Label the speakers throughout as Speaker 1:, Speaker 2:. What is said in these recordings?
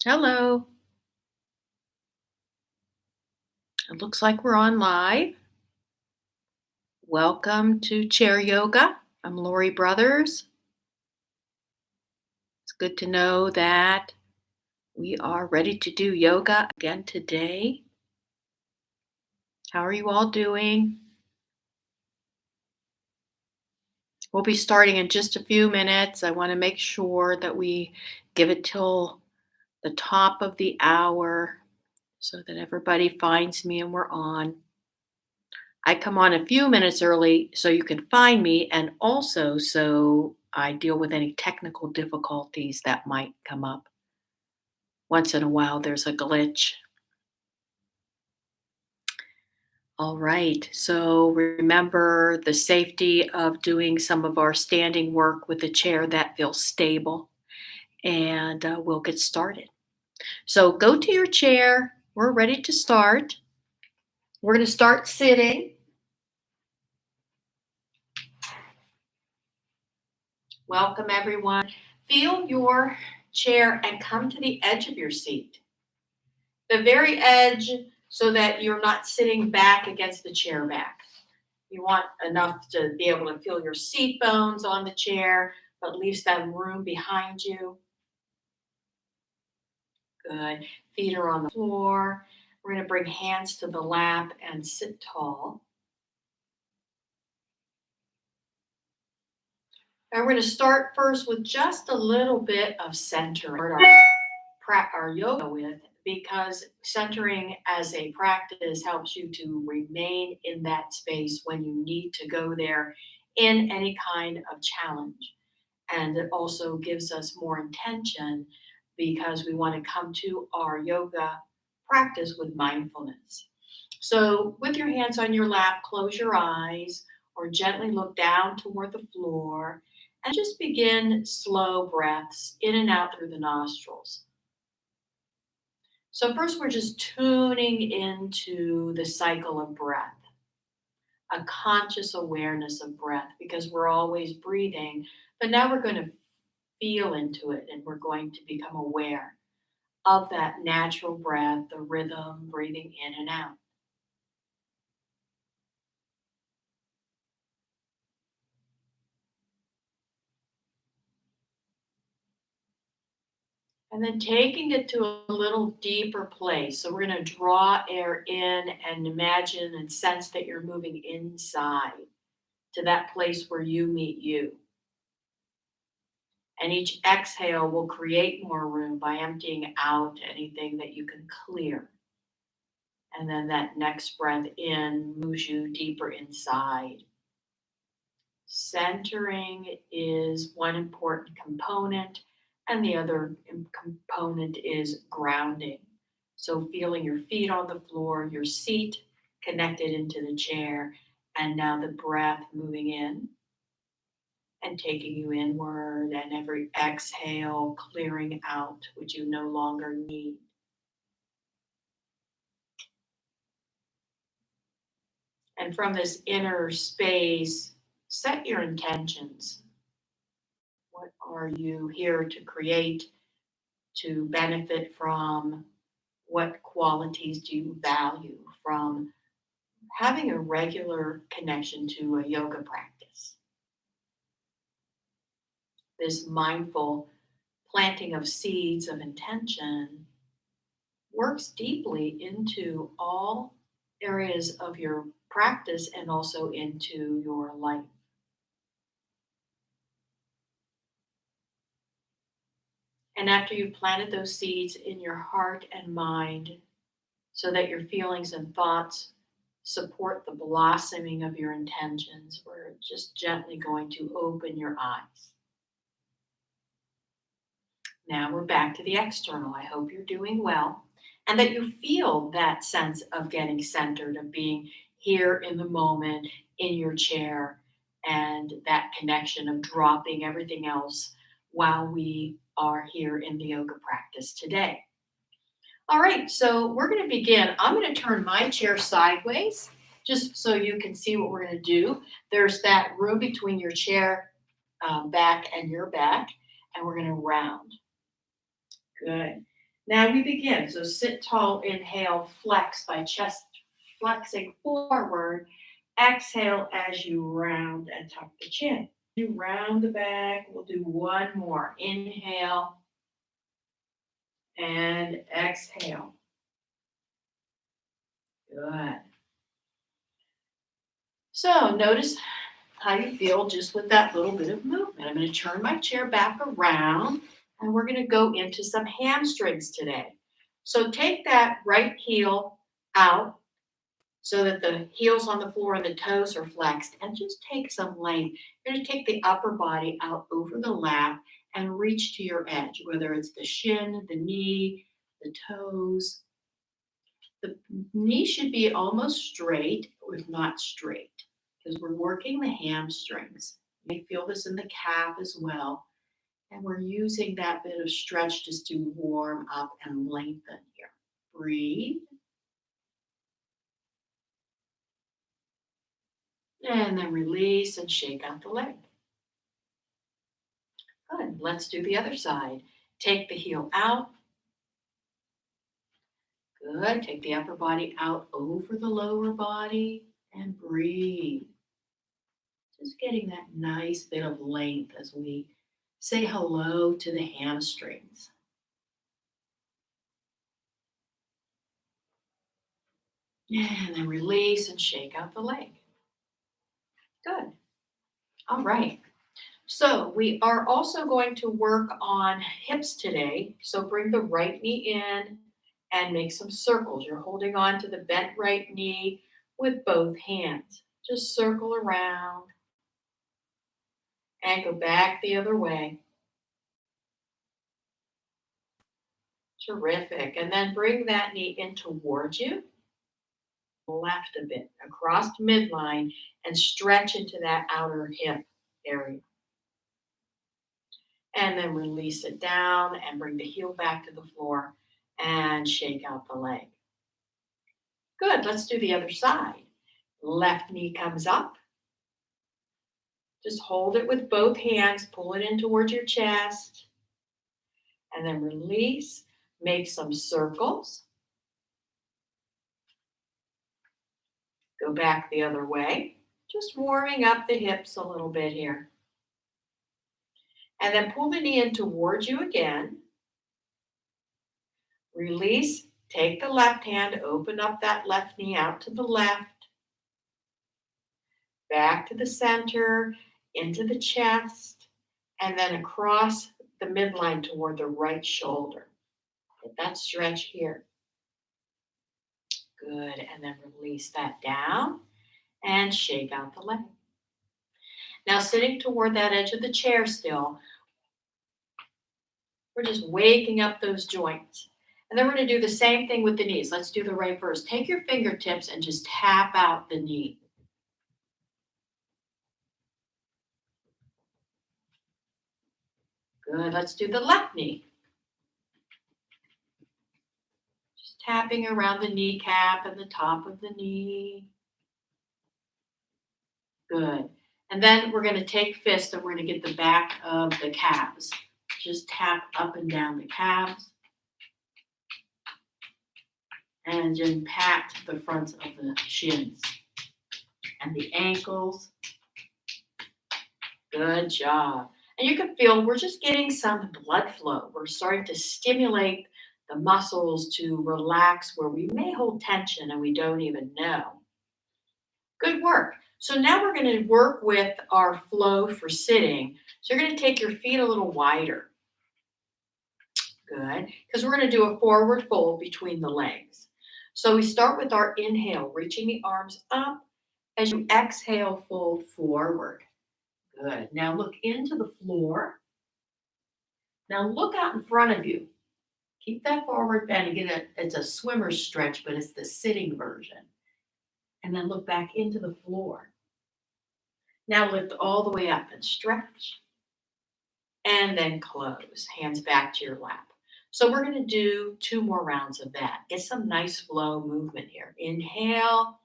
Speaker 1: Hello. It looks like we're on live. Welcome to Chair Yoga. I'm Lori Brothers. It's good to know that we are ready to do yoga again today. How are you all doing? We'll be starting in just a few minutes. I want to make sure that we give it till the top of the hour so that everybody finds me and we're on. I come on a few minutes early so you can find me, and also so I deal with any technical difficulties that might come up. Once in a while, there's a glitch. All right, so remember the safety of doing some of our standing work with a chair that feels stable, and we'll get started. So go to your chair. We're ready to start. We're going to start sitting. Welcome, everyone. Feel your chair and come to the edge of your seat. The very edge so that you're not sitting back against the chair back. You want enough to be able to feel your seat bones on the chair, but leave some room behind you. Good. Feet are on the floor. We're going to bring hands to the lap and sit tall. And we're going to start first with just a little bit of centering our yoga with, because centering as a practice helps you to remain in that space when you need to go there in any kind of challenge. And it also gives us more intention because we want to come to our yoga practice with mindfulness. So, with your hands on your lap, close your eyes or gently look down toward the floor and just begin slow breaths in and out through the nostrils. So, first, we're just tuning into the cycle of breath, a conscious awareness of breath, because we're always breathing. But now we're going to feel into it and we're going to become aware of that natural breath, the rhythm, breathing in and out. And then taking it to a little deeper place. So, we're going to draw air in and imagine and sense that you're moving inside to that place where you meet you. And each exhale will create more room by emptying out anything that you can clear. And then that next breath in moves you deeper inside. Centering is one important component, and the other component is grounding. So, feeling your feet on the floor, your seat connected into the chair, and now the breath moving in and taking you inward, and every exhale clearing out what you no longer need. And from this inner space, set your intentions. What are you here to create, to benefit from? What qualities do you value from having a regular connection to a yoga practice? This mindful planting of seeds of intention works deeply into all areas of your practice and also into your life. And after you've planted those seeds in your heart and mind, so that your feelings and thoughts support the blossoming of your intentions, we're just gently going to open your eyes. Now we're back to the external. I hope you're doing well and that you feel that sense of getting centered, of being here in the moment in your chair, and that connection of dropping everything else while we are here in the yoga practice today. All right, so we're going to begin. I'm going to turn my chair sideways just so you can see what we're going to do. There's that room between your chair back and your back, and we're going to round. Good. Now we begin. So sit tall, inhale, flex by chest flexing forward. Exhale as you round and tuck the chin. You round the back. We'll do one more. Inhale and exhale. Good. So notice how you feel just with that little bit of movement. I'm going to turn my chair back around and we're going to go into some hamstrings today. So take that right heel out so that the heel's on the floor and the toes are flexed, and just take some length. You're going to take the upper body out over the lap and reach to your edge, whether it's the shin, the knee, the toes. The knee should be almost straight, if not straight, because we're working the hamstrings. You may feel this in the calf as well. And we're using that bit of stretch just to warm up and lengthen here. Breathe. And then release and shake out the leg. Good. Let's do the other side. Take the heel out. Good. Take the upper body out over the lower body and breathe. Just getting that nice bit of length as we say hello to the hamstrings. And then release and shake out the leg. Good. All right. So we are also going to work on hips today. So bring the right knee in and make some circles. You're holding on to the bent right knee with both hands. Just circle around and go back the other way. Terrific. And then bring that knee in towards you, left a bit, across midline, and stretch into that outer hip area. And then release it down and bring the heel back to the floor and shake out the leg. Good. Let's do the other side. Left knee comes up. Just hold it with both hands, pull it in towards your chest, and then release. Make some circles. Go back the other way. Just warming up the hips a little bit here. And then pull the knee in towards you again. Release. Take the left hand, open up that left knee out to the left, back to the center, into the chest, and then across the midline toward the right shoulder. Get that stretch here. Good. And then release that down and shake out the leg. Now, sitting toward that edge of the chair still, we're just waking up those joints. And then we're going to do the same thing with the knees. Let's do the right first. Take your fingertips and just tap out the knee. Good. Let's do the left knee. Just tapping around the kneecap and the top of the knee. Good. And then we're going to take fists and we're going to get the back of the calves. Just tap up and down the calves. And then pat the fronts of the shins and the ankles. Good job. And you can feel we're just getting some blood flow. We're starting to stimulate the muscles to relax where we may hold tension and we don't even know. Good work. So now we're going to work with our flow for sitting. So you're going to take your feet a little wider. Good. Because we're going to do a forward fold between the legs. So we start with our inhale, reaching the arms up. As you exhale, fold forward. Good. Now look into the floor. Now look out in front of you. Keep that forward bend. It's a swimmer's stretch, but it's the sitting version. And then look back into the floor. Now lift all the way up and stretch. And then close. Hands back to your lap. So we're going to do 2 more rounds of that. Get some nice flow movement here. Inhale,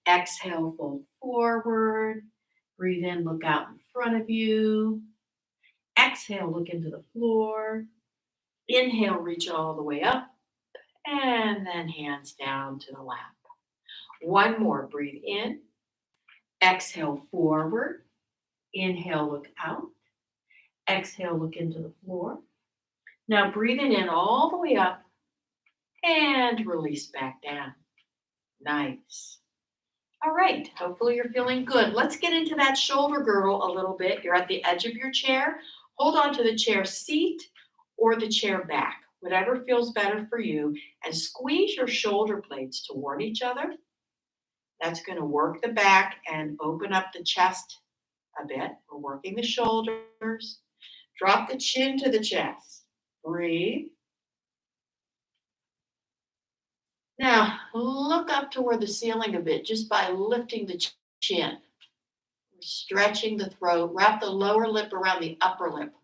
Speaker 1: exhale, fold forward. Breathe in, look out in front of you. Exhale, look into the floor. Inhale, reach all the way up, and then hands down to the lap. One more, breathe in. Exhale, forward. Inhale, look out. Exhale, look into the floor. Now breathing in all the way up and release back down. Nice. All right, hopefully you're feeling good. Let's get into that shoulder girdle a little bit. You're at the edge of your chair. Hold on to the chair seat or the chair back, whatever feels better for you, and squeeze your shoulder blades toward each other. That's going to work the back and open up the chest a bit. We're working the shoulders. Drop the chin to the chest. Breathe. Now, look up toward the ceiling a bit just by lifting the chin. Stretching the throat. Wrap the lower lip around the upper lip.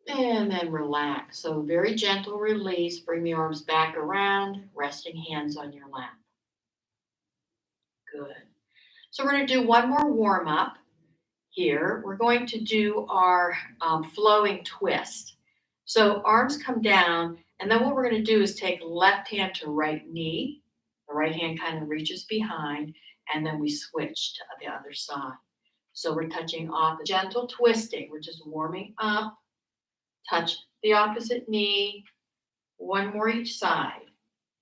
Speaker 1: And then relax. So very gentle release. Bring the arms back around, resting hands on your lap. Good. So we're going to do one more warm up here. We're going to do our flowing twist. So arms come down, and then what we're going to do is take left hand to right knee. The right hand kind of reaches behind, and then we switch to the other side. So we're touching off the gentle twisting. We're just warming up. Touch the opposite knee. One more each side.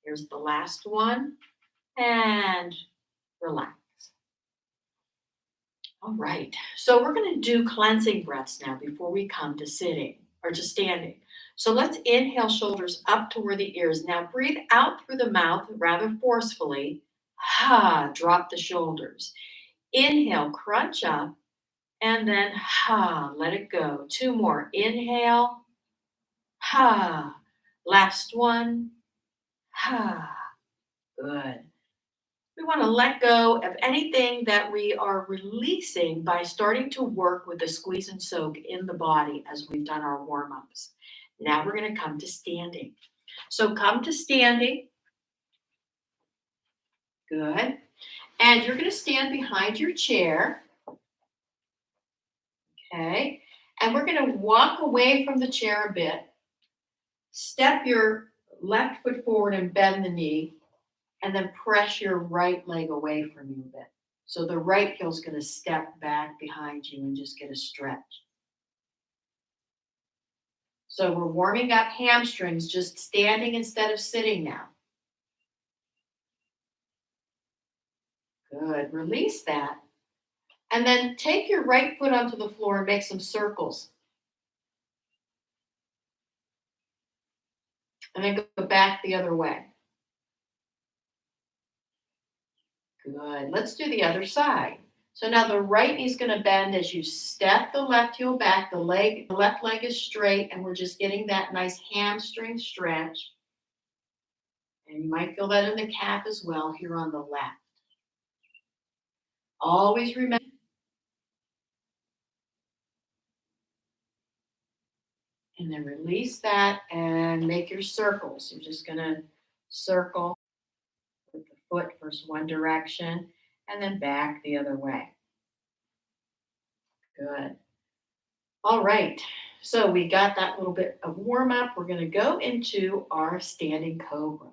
Speaker 1: Here's the last one. And relax. All right. So we're going to do cleansing breaths now before we come to sitting or to standing. So let's inhale shoulders up toward the ears. Now breathe out through the mouth rather forcefully. Ha, drop the shoulders. Inhale, crunch up, and then ha, let it go. Two more. Inhale, ha. Last one, ha. Good. We want to let go of anything that we are releasing by starting to work with the squeeze and soak in the body as we've done our warm ups. Now we're going to come to standing. So come to standing. Good. And you're going to stand behind your chair. Okay. And we're going to walk away from the chair a bit. Step your left foot forward and bend the knee. And then press your right leg away from you a bit. So the right heel's going to step back behind you and just get a stretch. So we're warming up hamstrings, just standing instead of sitting now. Good. Release that. And then take your right foot onto the floor and make some circles. And then go back the other way. Good. Let's do the other side. So now the right knee's going to bend as you step the left heel back. The left leg is straight, and we're just getting that nice hamstring stretch. And you might feel that in the calf as well here on the left. Always remember. And then release that and make your circles. You're just going to circle with the foot first one direction and then back the other way. Good. All right. So we got that little bit of warm up. We're going to go into our standing cobra.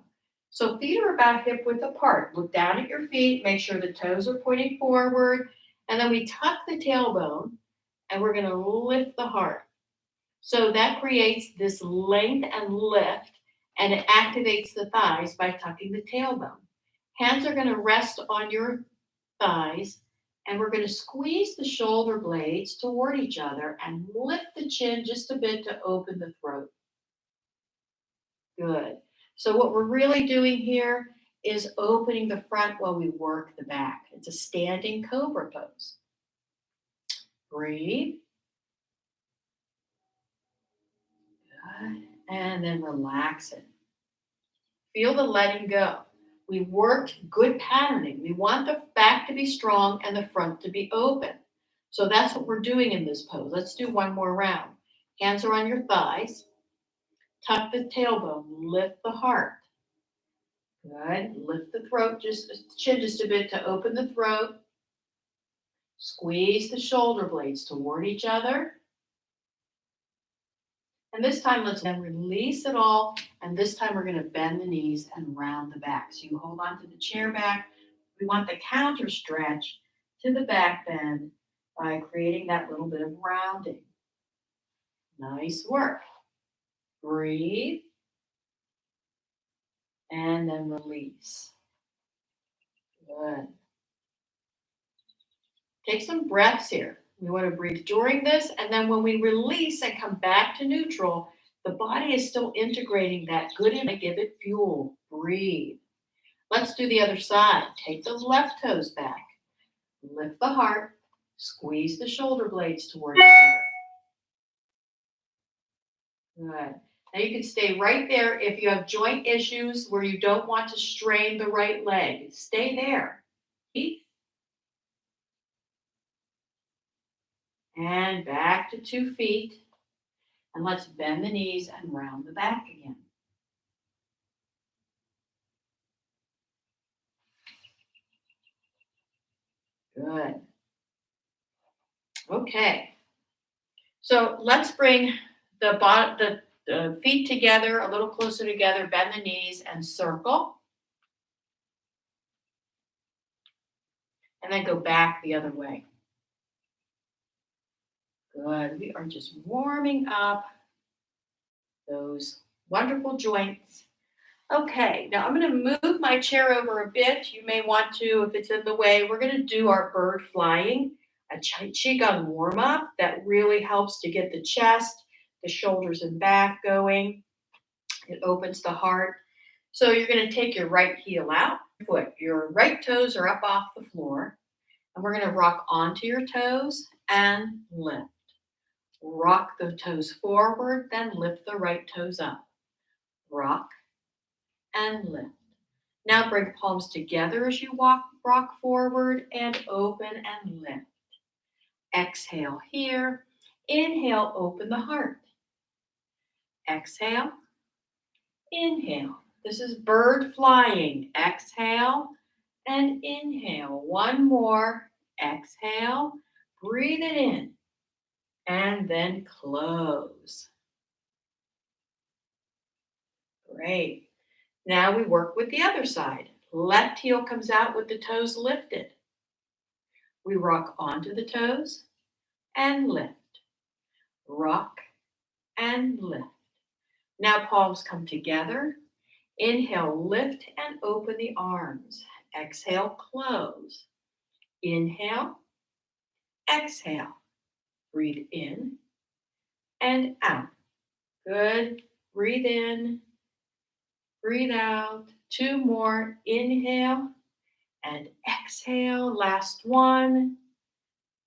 Speaker 1: So feet are about hip width apart. Look down at your feet. Make sure the toes are pointing forward. And then we tuck the tailbone and we're going to lift the heart. So that creates this length and lift, and it activates the thighs by tucking the tailbone. Hands are going to rest on your thighs, and we're going to squeeze the shoulder blades toward each other and lift the chin just a bit to open the throat. Good. So what we're really doing here is opening the front while we work the back. It's a standing cobra pose. Breathe. And then relax it. Feel the letting go. We worked good patterning. We want the back to be strong and the front to be open. So that's what we're doing in this pose. Let's do one more round. Hands are on your thighs. Tuck the tailbone. Lift the heart. Good. Lift the throat, chin just a bit to open the throat. Squeeze the shoulder blades toward each other. And this time, let's then release it all. And this time, we're going to bend the knees and round the back. So you hold on to the chair back. We want the counter stretch to the back bend by creating that little bit of rounding. Nice work. Breathe. And then release. Good. Take some breaths here. We want to breathe during this, and then when we release and come back to neutral, the body is still integrating that good and give it fuel. Breathe. Let's do the other side. Take those left toes back. Lift the heart. Squeeze the shoulder blades toward each other. Good. Now you can stay right there if you have joint issues where you don't want to strain the right leg. Stay there. And back to 2 feet. And let's bend the knees and round the back again. Good. Okay. So let's bring the feet together, a little closer together, bend the knees and circle. And then go back the other way. Good. We are just warming up those wonderful joints. Okay, now I'm going to move my chair over a bit. You may want to, if it's in the way, we're going to do our bird flying, a Qigong warm up that really helps to get the chest, the shoulders and back going. It opens the heart. So you're going to take your right heel out, your right toes are up off the floor, and we're going to rock onto your toes and lift. Rock the toes forward, then lift the right toes up. Rock and lift. Now bring palms together as you rock forward and open and lift. Exhale here. Inhale, open the heart. Exhale. Inhale. This is bird flying. Exhale and inhale. One more. Exhale. Breathe it in. And then close. Great. Now we work with the other side. Left heel comes out with the toes lifted. We rock onto the toes and lift. Rock and lift. Now palms come together. Inhale, lift and open the arms. Exhale, close. Inhale, exhale. Breathe in and out. Good. Breathe in, breathe out. 2 more. Inhale and exhale. Last one.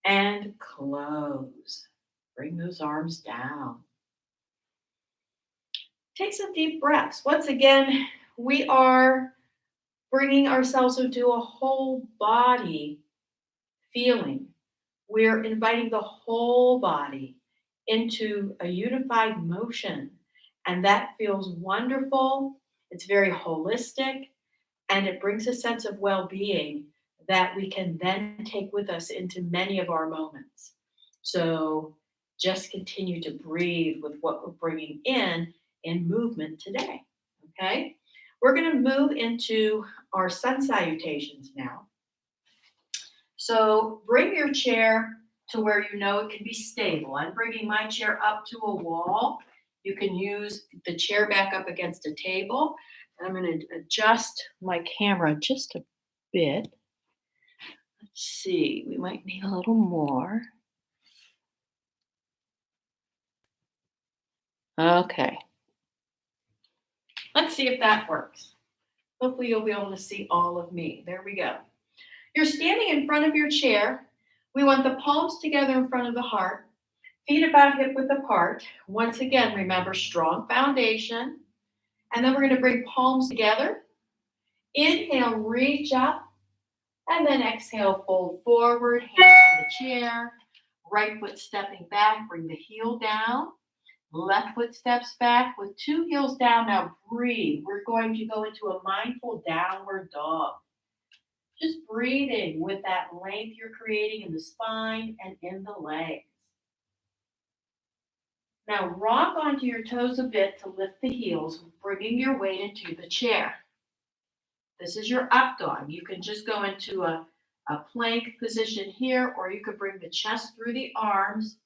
Speaker 1: And close. Bring those arms down. Take some deep breaths. Once again, we are bringing ourselves into a whole body feeling. We're inviting the whole body into a unified motion, and that feels wonderful. It's very holistic, and it brings a sense of well-being that we can then take with us into many of our moments. So just continue to breathe with what we're bringing in movement today, okay? We're going to move into our sun salutations now. So bring your chair to where you know it can be stable. I'm bringing my chair up to a wall. You can use the chair back up against a table. And I'm going to adjust my camera just a bit. Let's see, we might need a little more. Okay. Let's see if that works. Hopefully you'll be able to see all of me. There we go. You're standing in front of your chair. We want the palms together in front of the heart, feet about hip width apart. Once again, remember strong foundation. And then we're going to bring palms together. Inhale, reach up. And then exhale, fold forward, hands on the chair. Right foot stepping back, bring the heel down. Left foot steps back with 2 heels down. Now breathe. We're going to go into a mindful downward dog. Just breathing with that length you're creating in the spine and in the legs. Now rock onto your toes a bit to lift the heels, bringing your weight into the chair. This is your up dog. You can just go into a plank position here, or you could bring the chest through the arms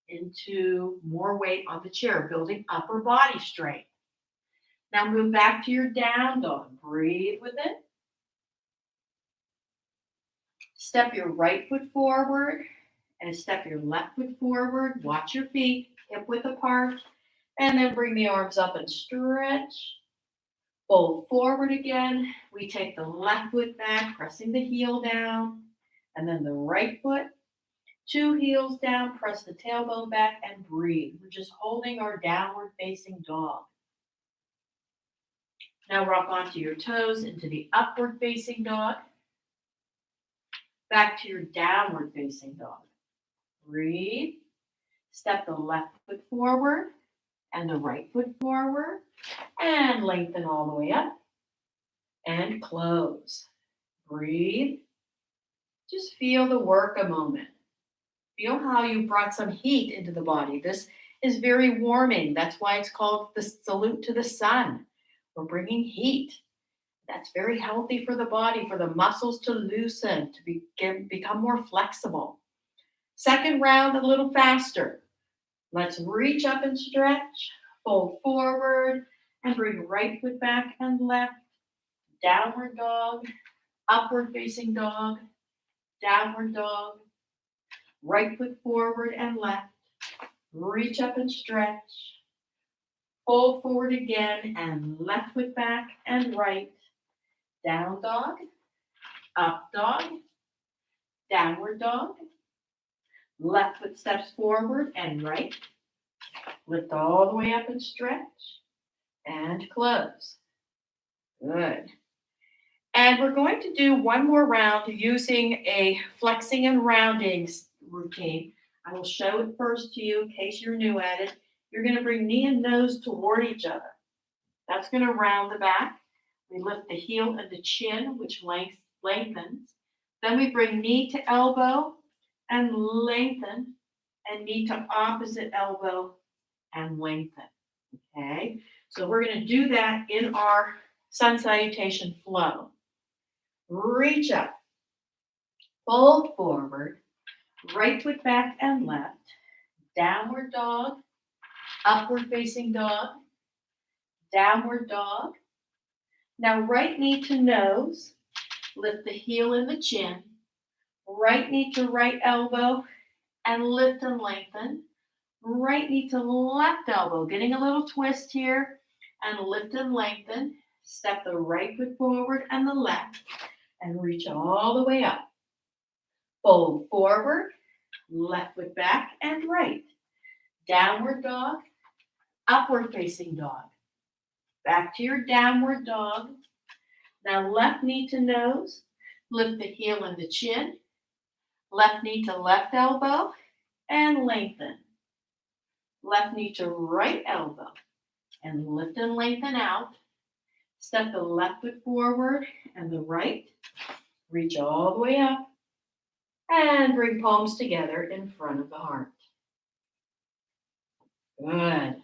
Speaker 1: into more weight on the chair, building upper body strength. Now move back to your down dog. Breathe with it. Step your right foot forward and step your left foot forward. Watch your feet, hip width apart, and then bring the arms up and stretch. Fold forward again. We take the left foot back, pressing the heel down, and then the right foot. 2 heels down, press the tailbone back, and breathe. We're just holding our downward facing dog. Now rock onto your toes into the upward facing dog. Back to your downward facing dog. Breathe. Step the left foot forward and the right foot forward. And lengthen all the way up. And close. Breathe. Just feel the work a moment. Feel how you brought some heat into the body. This is very warming. That's why it's called the salute to the sun. We're bringing heat. That's very healthy for the body, for the muscles to loosen, to become more flexible. Second round, a little faster. Let's reach up and stretch. Fold forward and bring right foot back and left. Downward dog, upward facing dog, downward dog. Right foot forward and left. Reach up and stretch. Fold forward again and left foot back and right. Down dog, up dog, downward dog. Left foot steps forward and right. Lift all the way up and stretch. And close. Good. And we're going to do one more round using a flexing and rounding routine. I will show it first to you in case you're new at it. You're going to bring knee and nose toward each other. That's going to round the back. We lift the heel and the chin, which lengthens. Then we bring knee to elbow and lengthen, and knee to opposite elbow and lengthen. Okay, so we're going to do that in our sun salutation flow. Reach up, fold forward, right foot back and left, downward dog, upward facing dog, downward dog. Now right knee to nose, lift the heel and the chin, right knee to right elbow and lift and lengthen. Right knee to left elbow, getting a little twist here and lift and lengthen. Step the right foot forward and the left and reach all the way up. Fold forward, left foot back and right. Downward dog, upward facing dog. Back to your downward dog. Now left knee to nose, lift the heel and the chin. Left knee to left elbow and lengthen. Left knee to right elbow and lift and lengthen out. Step the left foot forward and the right. Reach all the way up and bring palms together in front of the heart. Good.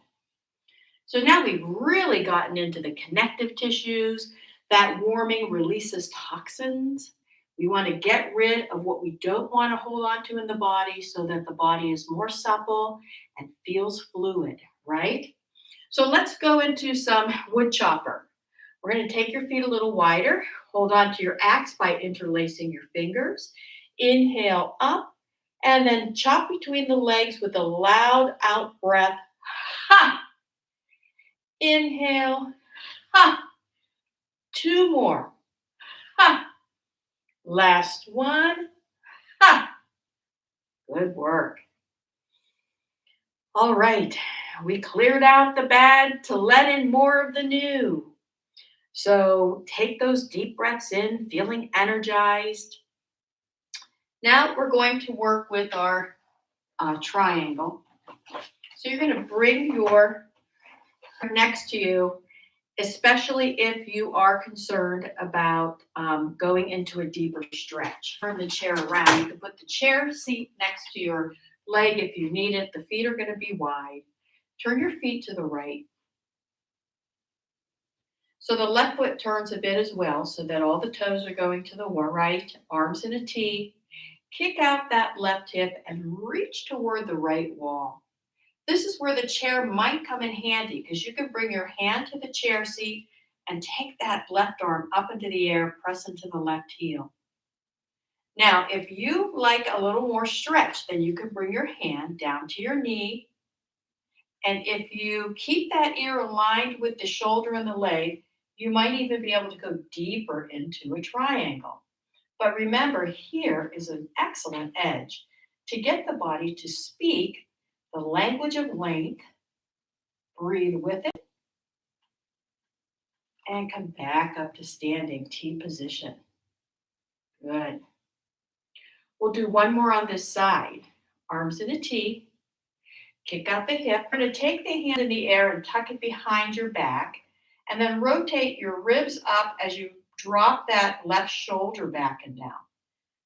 Speaker 1: So now we've really gotten into the connective tissues. That warming releases toxins. We want to get rid of what we don't want to hold on to in the body so that the body is more supple and feels fluid, right? So let's go into some wood chopper. We're going to take your feet a little wider. Hold on to your axe by interlacing your fingers. Inhale up and then chop between the legs with a loud out breath. Ha! Inhale. Ha! 2 more. Ha! Last one. Ha! Good work. All right. We cleared out the bad to let in more of the new. So take those deep breaths in, feeling energized. Now we're going to work with our triangle. So you're going to bring your next to you, especially if you are concerned about going into a deeper stretch. Turn the chair around. You can put the chair seat next to your leg if you need it. The feet are going to be wide. Turn your feet to the right. So the left foot turns a bit as well, so that all the toes are going to the right, arms in a T. Kick out that left hip and reach toward the right wall. This is where the chair might come in handy because you can bring your hand to the chair seat and take that left arm up into the air, press into the left heel. Now, if you like a little more stretch, then you can bring your hand down to your knee. And if you keep that ear aligned with the shoulder and the leg, you might even be able to go deeper into a triangle. But remember, here is an excellent edge to get the body to speak the language of length. Breathe with it and come back up to standing T position. Good. We'll do one more on this side. Arms in a T. Kick out the hip. We're going to take the hand in the air and tuck it behind your back, and then rotate your ribs up as you drop that left shoulder back and down.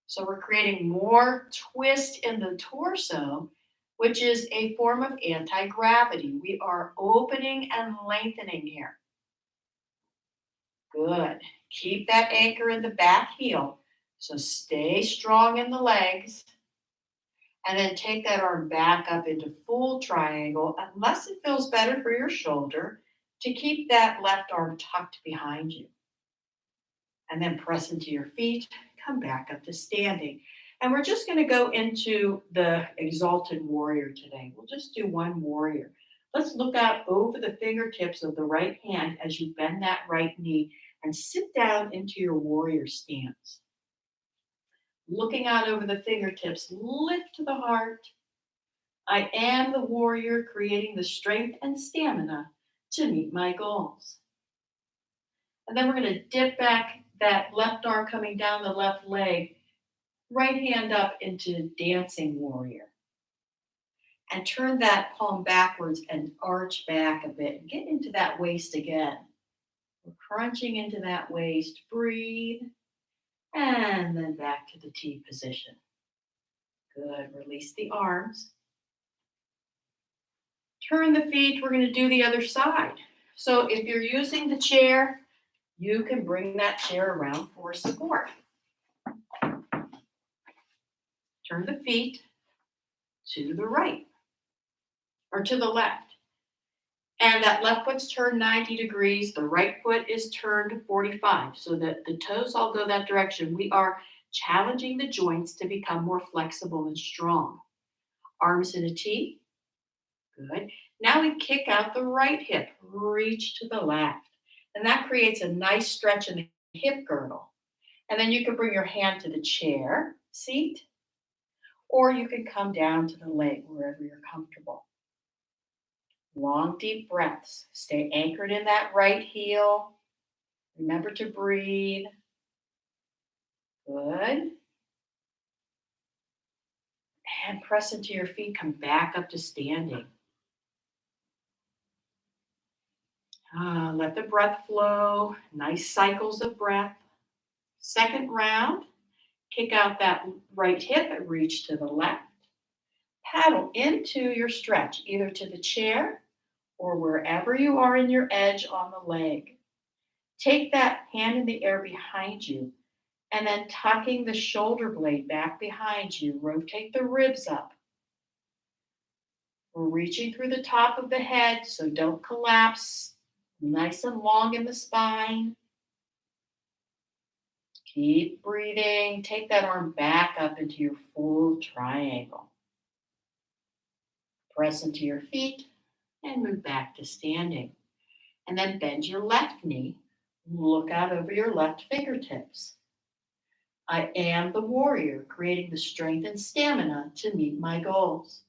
Speaker 1: So we're creating more twist in the torso, which is a form of anti-gravity. We are opening and lengthening here. Good. Keep that anchor in the back heel. So stay strong in the legs. And then take that arm back up into full triangle, unless it feels better for your shoulder, to keep that left arm tucked behind you. And then press into your feet, come back up to standing. And we're just going to go into the exalted warrior today. We'll just do one warrior. Let's look out over the fingertips of the right hand as you bend that right knee and sit down into your warrior stance. Looking out over the fingertips, lift the heart. I am the warrior, creating the strength and stamina to meet my goals. And then we're going to dip back that left arm coming down the left leg, right hand up into dancing warrior. And turn that palm backwards and arch back a bit. Get into that waist again. We're crunching into that waist. Breathe. And then back to the T position. Good. Release the arms. Turn the feet. We're going to do the other side. So if you're using the chair, you can bring that chair around for support. Turn the feet to the right or to the left. And that left foot's turned 90 degrees. The right foot is turned 45 so that the toes all go that direction. We are challenging the joints to become more flexible and strong. Arms in a T. Good. Now we kick out the right hip. Reach to the left. And that creates a nice stretch in the hip girdle. And then you can bring your hand to the chair seat, or you can come down to the leg wherever you're comfortable. Long, deep breaths. Stay anchored in that right heel. Remember to breathe. Good. And press into your feet. Come back up to standing. Let the breath flow. Nice cycles of breath. Second round. Kick out that right hip and reach to the left. Paddle into your stretch, either to the chair or wherever you are in your edge on the leg. Take that hand in the air behind you, and then tucking the shoulder blade back behind you, rotate the ribs up. We're reaching through the top of the head, so don't collapse. Nice and long in the spine. Keep breathing. Take that arm back up into your full triangle. Press into your feet and move back to standing. And then bend your left knee. Look out over your left fingertips. I am the warrior, creating the strength and stamina to meet my goals.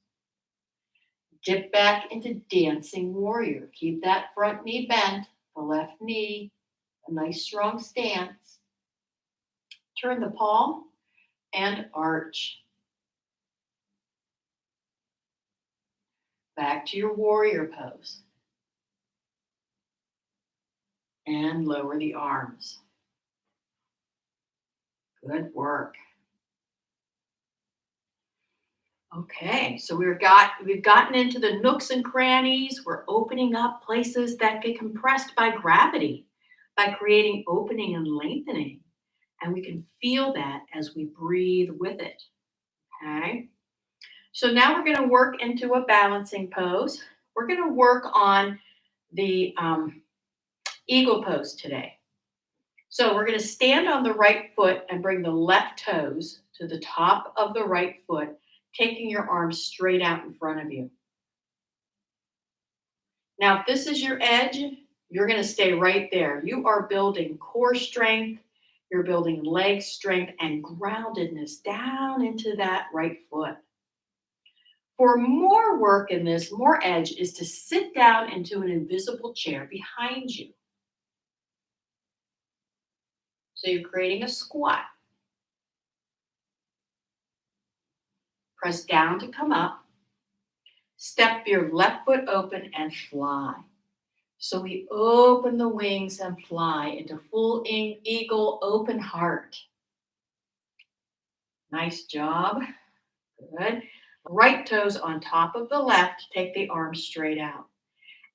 Speaker 1: Dip back into dancing warrior. Keep that front knee bent, the left knee, a nice strong stance. Turn the palm and arch. Back to your warrior pose. And lower the arms. Good work. Okay, so we've gotten into the nooks and crannies. We're opening up places that get compressed by gravity by creating opening and lengthening. And we can feel that as we breathe with it. Okay. So now we're going to work into a balancing pose. We're going to work on the eagle pose today. So we're going to stand on the right foot and bring the left toes to the top of the right foot, taking your arms straight out in front of you. Now, if this is your edge, you're going to stay right there. You are building core strength, you're building leg strength and groundedness down into that right foot. For more work in this, more edge is to sit down into an invisible chair behind you. So you're creating a squat. Press down to come up. Step your left foot open and fly. So we open the wings and fly into full eagle open heart. Nice job. Good. Right toes on top of the left. Take the arms straight out.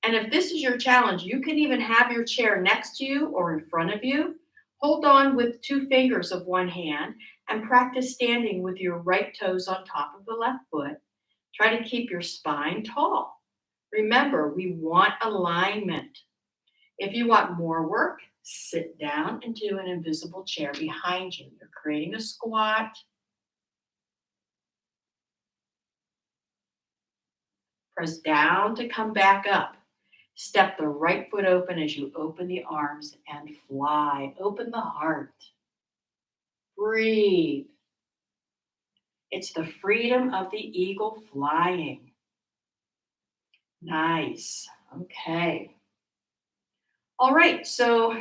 Speaker 1: And if this is your challenge, you can even have your chair next to you or in front of you. Hold on with 2 fingers of one hand and practice standing with your right toes on top of the left foot. Try to keep your spine tall. Remember, we want alignment. If you want more work, sit down into an invisible chair behind you. You're creating a squat. Press down to come back up. Step the right foot open as you open the arms and fly. Open the heart. Breathe. It's the freedom of the eagle flying. Nice. Okay. All right, so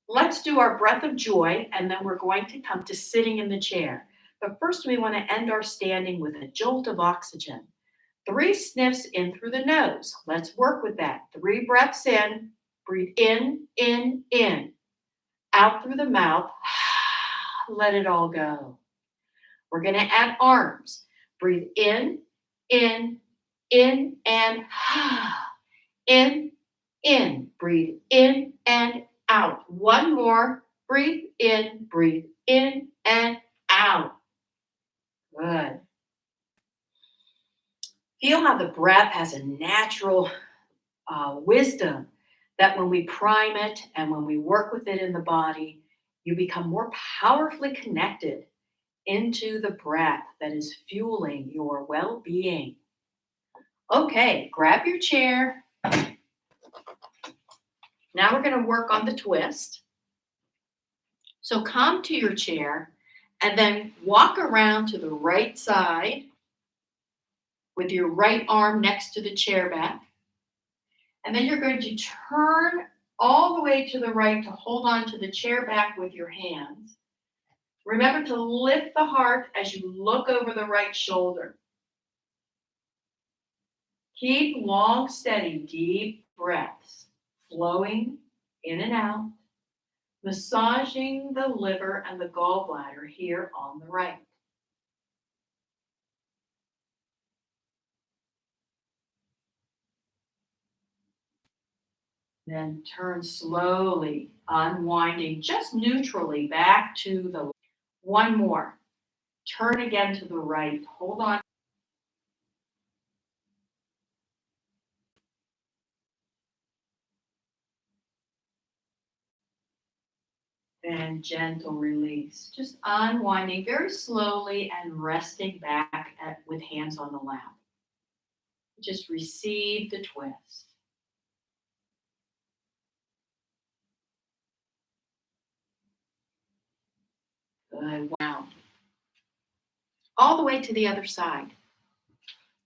Speaker 1: let's do our breath of joy, and then we're going to come to sitting in the chair. But first, we want to end our standing with a jolt of oxygen. 3 sniffs in through the nose. Let's work with that. 3 breaths in. Breathe in, in. Out through the mouth. Let it all go. We're going to add arms. Breathe in, and in. In. Breathe in and out. One more. Breathe in and out. Good. Feel how the breath has a natural wisdom that when we prime it and when we work with it in the body, you become more powerfully connected into the breath that is fueling your well-being. Okay, grab your chair. Now we're going to work on the twist. So come to your chair and then walk around to the right side with your right arm next to the chair back. And then you're going to turn all the way to the right to hold on to the chair back with your hands. Remember to lift the heart as you look over the right shoulder. Keep long, steady, deep breaths flowing in and out, massaging the liver and the gallbladder here on the right. Then turn slowly, unwinding just neutrally back to the left. One more. Turn again to the right. Hold on. Then gentle release. Just unwinding very slowly and resting back with hands on the lap. Just receive the twist. Good. Wow. All the way to the other side.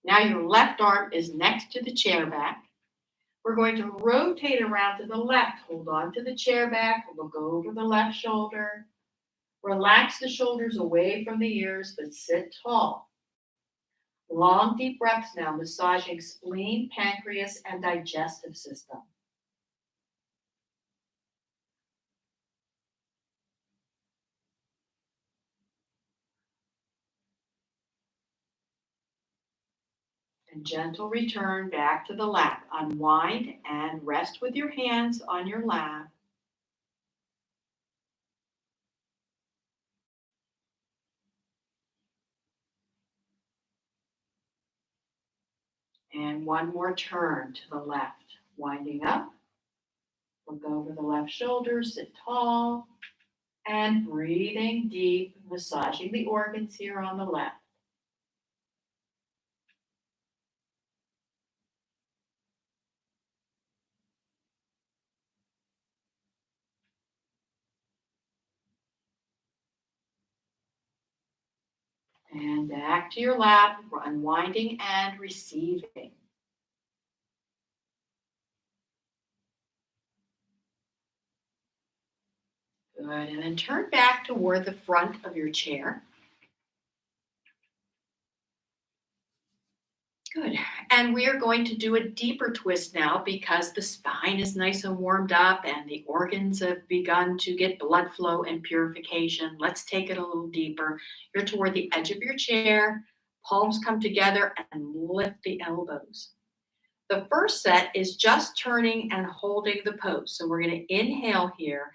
Speaker 1: Now your left arm is next to the chair back. We're going to rotate around to the left. Hold on to the chair back. We'll go over the left shoulder. Relax the shoulders away from the ears, but sit tall. Long, deep breaths now, massaging spleen, pancreas, and digestive system. And gentle return back to the lap. Unwind and rest with your hands on your lap. And one more turn to the left. Winding up. Look over the left shoulder, sit tall, and breathing deep, massaging the organs here on the left. And back to your lap, unwinding and receiving. Good. And then turn back toward the front of your chair. Good. And we are going to do a deeper twist now because the spine is nice and warmed up and the organs have begun to get blood flow and purification. Let's take it a little deeper. You're toward the edge of your chair, palms come together and lift the elbows. The first set is just turning and holding the pose. So we're going to inhale here.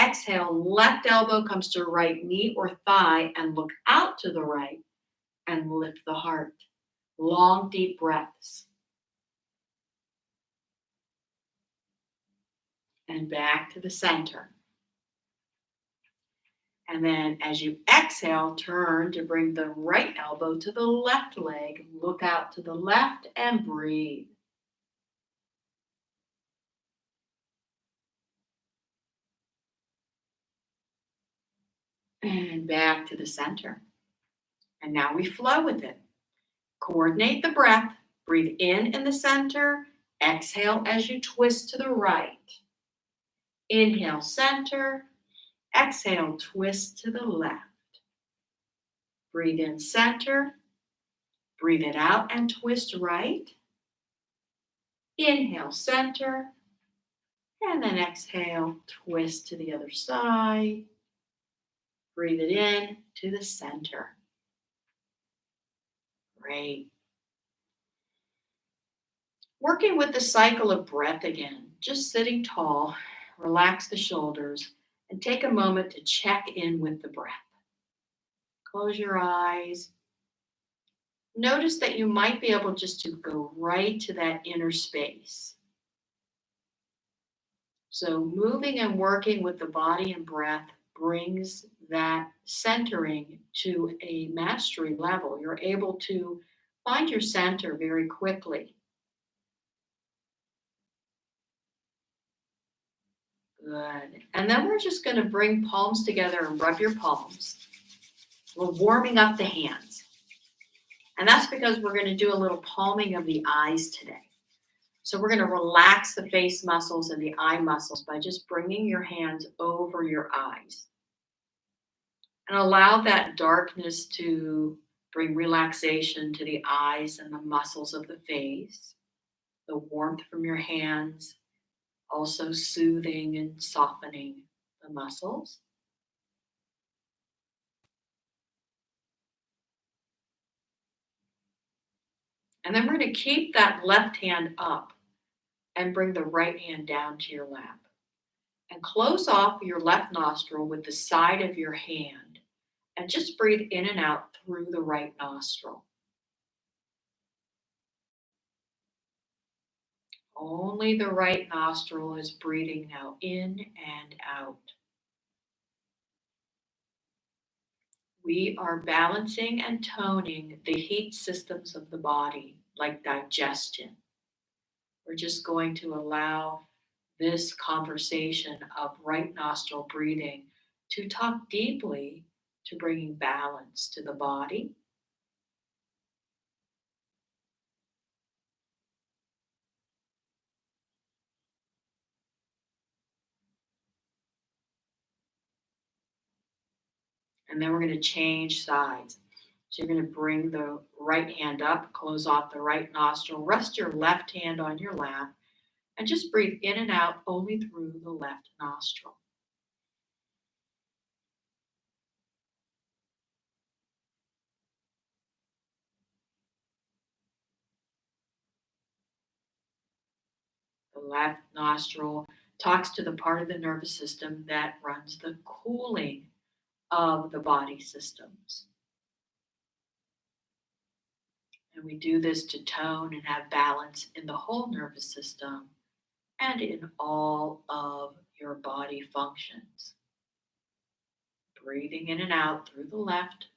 Speaker 1: Exhale, left elbow comes to right knee or thigh and look out to the right and lift the heart. Long, deep breaths. And back to the center. And then as you exhale, turn to bring the right elbow to the left leg. Look out to the left and breathe. And back to the center. And now we flow with it. Coordinate the breath. Breathe in the center. Exhale as you twist to the right. Inhale, center. Exhale, twist to the left. Breathe in, center. Breathe it out and twist right. Inhale, center. And then exhale, twist to the other side. Breathe it in to the center. Great. Working with the cycle of breath again, just sitting tall, relax the shoulders, and take a moment to check in with the breath. Close your eyes. Notice that you might be able just to go right to that inner space. So moving and working with the body and breath brings that centering to a mastery level. You're able to find your center very quickly. Good. And then we're just going to bring palms together and rub your palms. We're warming up the hands. And that's because we're going to do a little palming of the eyes today. So we're going to relax the face muscles and the eye muscles by just bringing your hands over your eyes. And allow that darkness to bring relaxation to the eyes and the muscles of the face. The warmth from your hands also soothing and softening the muscles. And then we're going to keep that left hand up and bring the right hand down to your lap. And close off your left nostril with the side of your hand. And just breathe in and out through the right nostril. Only the right nostril is breathing now in and out. We are balancing and toning the heat systems of the body, like digestion. We're just going to allow this conversation of right nostril breathing to talk deeply to bringing balance to the body. And then we're going to change sides. So you're going to bring the right hand up, close off the right nostril, rest your left hand on your lap, and just breathe in and out only through the left nostril. The left nostril talks to the part of the nervous system that runs the cooling of the body systems. And we do this to tone and have balance in the whole nervous system and in all of your body functions. Breathing in and out through the left.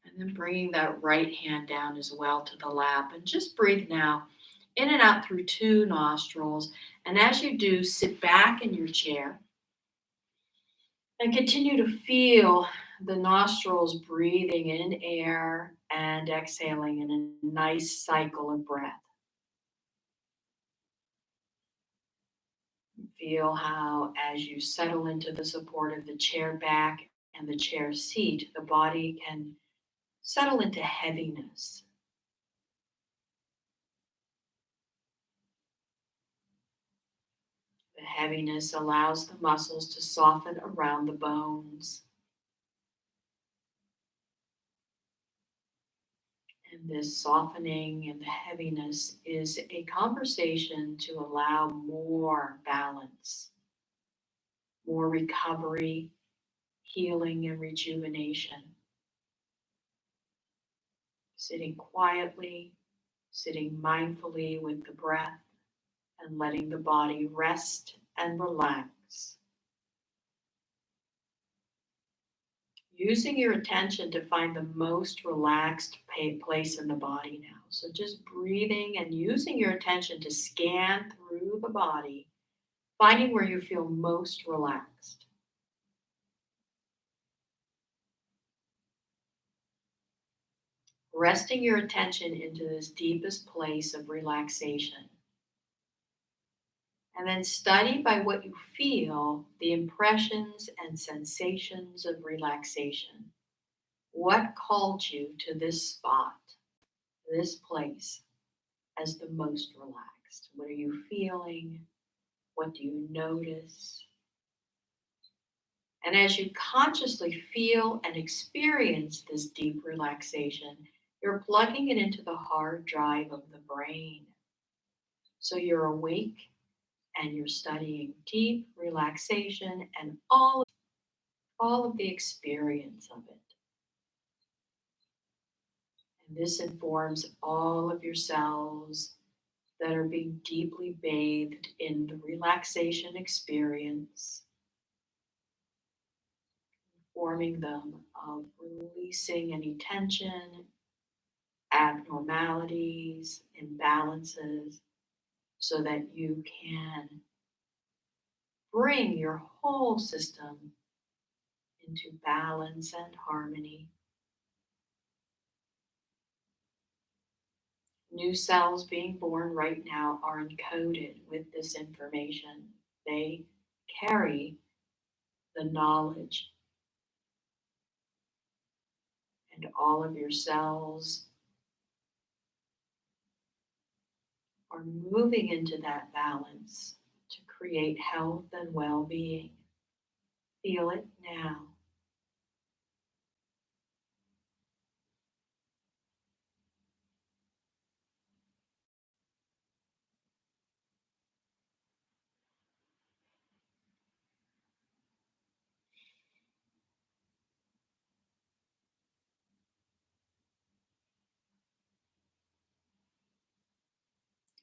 Speaker 1: And then bringing that right hand down as well to the lap. And just breathe now in and out through two nostrils. And as you do, sit back in your chair and continue to feel the nostrils breathing in air and exhaling in a nice cycle of breath. Feel how, as you settle into the support of the chair back and the chair seat, the body can settle into heaviness. The heaviness allows the muscles to soften around the bones. And this softening and the heaviness is a conversation to allow more balance, more recovery, healing, and rejuvenation. Sitting quietly, sitting mindfully with the breath, and letting the body rest and relax. Using your attention to find the most relaxed place in the body now. So just breathing and using your attention to scan through the body, finding where you feel most relaxed. Resting your attention into this deepest place of relaxation. And then study by what you feel the impressions and sensations of relaxation. What called you to this spot, this place, as the most relaxed? What are you feeling? What do you notice? And as you consciously feel and experience this deep relaxation, you're plugging it into the hard drive of the brain. So you're awake and you're studying deep relaxation and all of the experience of it. And this informs all of your cells that are being deeply bathed in the relaxation experience, informing them of releasing any tension, abnormalities, imbalances, so that you can bring your whole system into balance and harmony. New cells being born right now are encoded with this information. They carry the knowledge, and all of your cells are moving into that balance to create health and well being. Feel it now.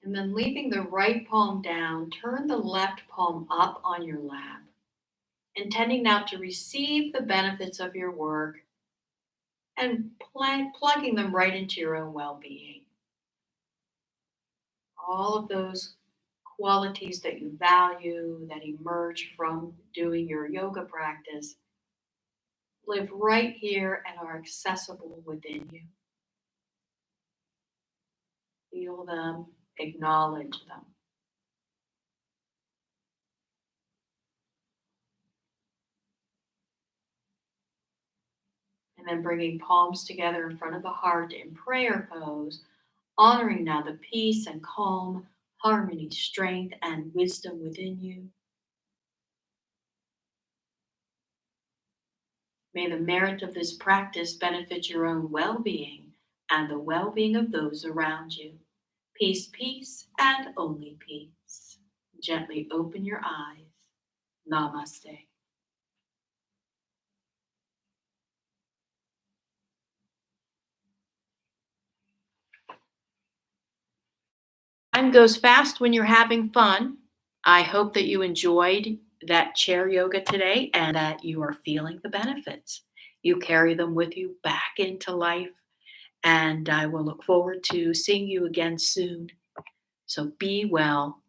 Speaker 1: And then leaving the right palm down, turn the left palm up on your lap, intending now to receive the benefits of your work and plugging them right into your own well being. All of those qualities that you value that emerge from doing your yoga practice live right here and are accessible within you. Feel them, acknowledge them. And then bringing palms together in front of the heart in prayer pose, honoring now the peace and calm, harmony, strength, and wisdom within you. May the merit of this practice benefit your own well being and the well being of those around you. Peace, peace, and only peace. Gently open your eyes. Namaste. Time goes fast when you're having fun. I hope that you enjoyed that chair yoga today and that you are feeling the benefits. You carry them with you back into life, and I will look forward to seeing you again soon. So be well